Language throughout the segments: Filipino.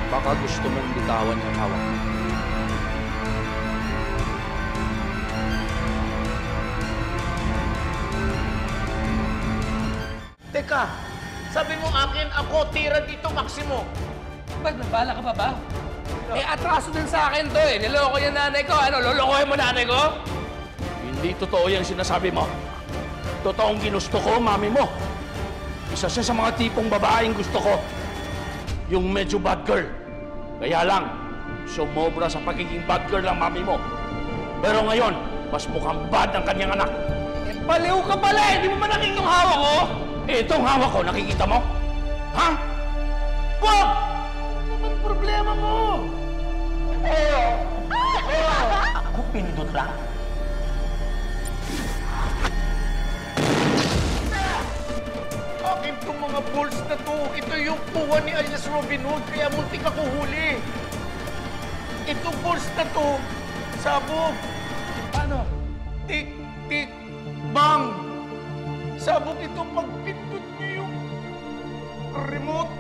Baka gusto mong bitawan yung hawak mo. Teka, sabi mo akin, ako tira dito, Maximo. Ba't nabala ka pa ba? Eh, atraso din sa akin to eh. Niloko yung nanay ko. Ano, lolokohin mo nanay ko? Hindi totoo yung sinasabi mo. Totoong ginusto ko, mami mo. Isa siya sa mga tipong babaeng gusto ko. Yung medyo bad girl. Kaya lang, sumobra sa pagiging bad girl ang mami mo. Pero ngayon, mas mukhang bad ang kanyang anak. Eh, baliw ka pala eh. Di mo ba nakikita yung hawak ko? Eh, itong hawak ko, nakikita mo? Ha? Wag! Ano naman problema mo? Ako pindot lang. Akin itong mga balls na to. Ito yung kuha ni alias Robin Hood, kaya muntik ako huli. Itong balls na to, sabog. Paano? Tik, tik, bang. Sabog ito pag pindot niyo yung remote.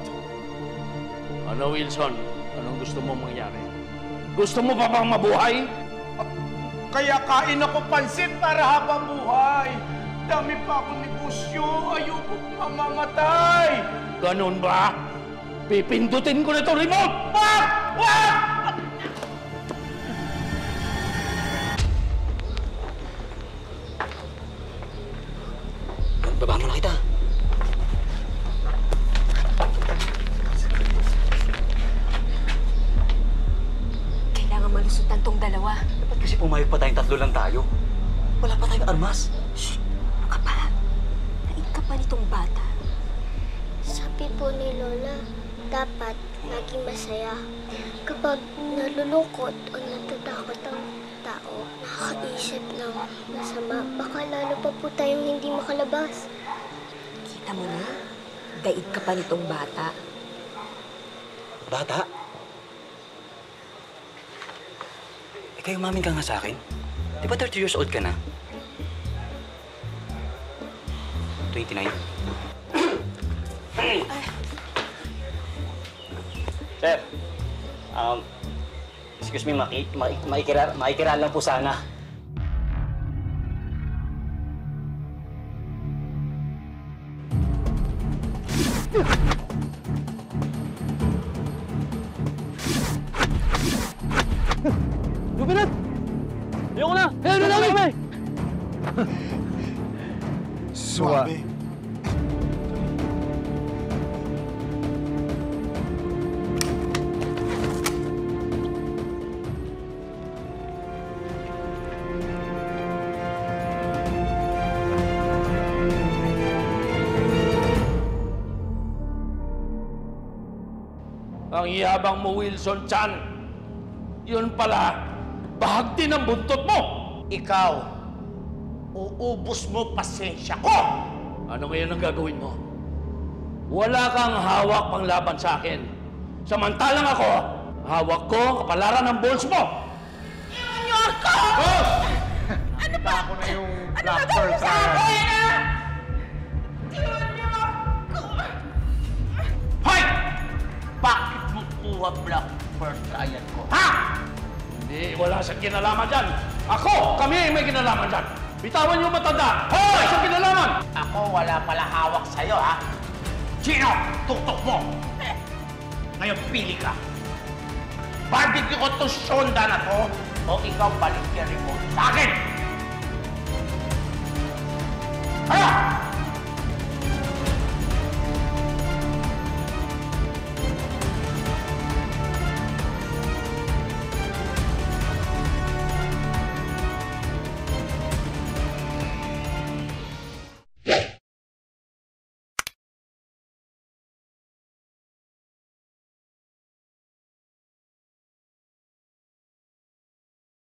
Ano, Wilson? Anong gusto mo mangyari? Gusto mo pa bang mabuhay? Kaya kain ako pansit para habang buhay. Dami pa akong negosyo. Ayoko mamamatay. Ganun ba? Pipindutin ko na ito remote! Wag! Wag! Baba mo na kita. Kailangan malusutan tong dalawa. Ba't kasi pumayag pa tayong tatlo lang tayo? Wala pa tayong armas. Shh! Ano ka pa? Naig ka pa nitong bata. Sabi po ni Lola, dapat laging masaya. Kapag nalulungkot o natatakot ang tao, nakakaisip ng masama, baka lalo pa po tayong hindi makalabas. Kita mo na? Daig ka pa nitong bata. Bata? Eh, kayo mamin ka nga sa akin. Di ba 30 years old ka na? 29? Sir, excuse me, makikiraan lang po sana. Luminat! Ayoko na! Ayoko na namin! Suwabe. Ang yabang mo, Wilson Chan. Yun pala, bahag din ang buntot mo. Ikaw, uubos mo pasensya ko. Ano ngayon ang gagawin mo? Wala kang hawak pang laban sa akin. Samantalang ako, hawak ko ang kapalaran ng balls mo. Iwan niyo ako! Ano ba? Ako na yung black pearl sa akin, ha? Iwan niyo ako! Hoy! Bakit mo kuha black pearl trial ko, ha? Hindi, wala siyang kinalaman dyan. Ako, kami ay may kinalaman dyan. Bitawan niyo matanda. Hoy! Sa kinalaman! Ako wala pala hawak sa'yo, ha? Sino? Tuktok mo! Ngayon, pili ka. Barbecue ko to Shonda na to, o ikaw balik yung remote sa akin! Ano?